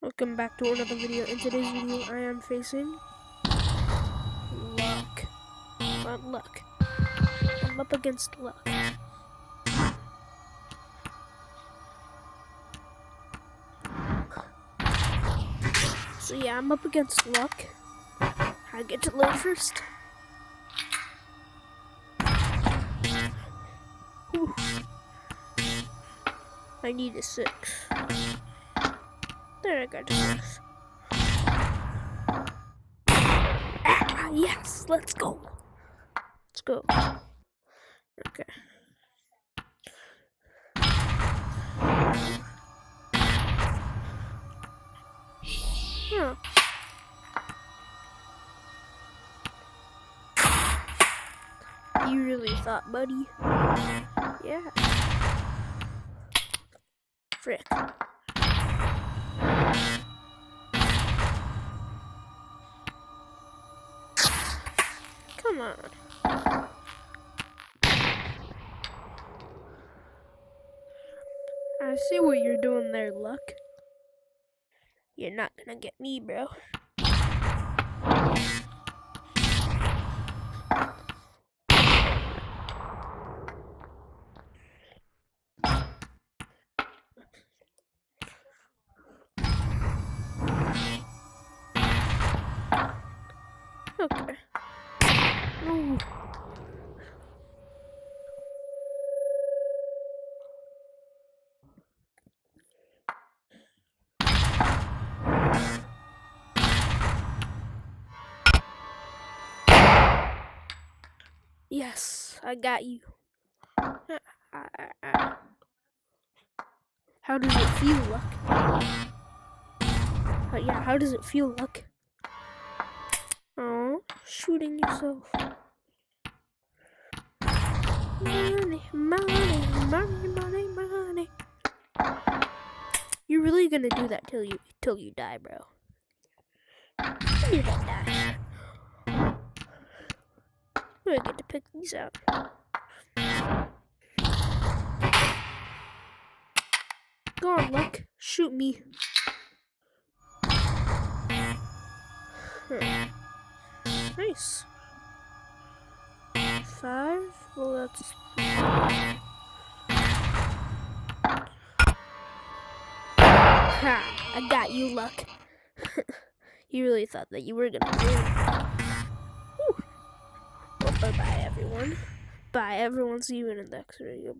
Welcome back to another video. In today's video, I am facing Luck. Not Luck. I'm up against Luck. So yeah, I'm up against Luck. I get to learn first. Whew. I need a 6. There, I got a 6. Ah, yes, let's go. Let's go. Okay. Huh. You really thought, buddy? Yeah. Frick. Come on. I see what you're doing there, Luck. You're not gonna get me, bro. Okay. Ooh. Yes, I got you. How does it feel, Luck? Yeah, how does it feel, Luck? Oh, shooting yourself. Money, money, money, money, money. You're really gonna do that till you die, bro. You don't die. I get to pick these out. Go on, Luck. Shoot me. Nice. 5. Well, that's. Ha! I got you, Luck. You really thought that you were gonna win. Well, bye-bye, everyone. Bye, everyone. See you in the next video.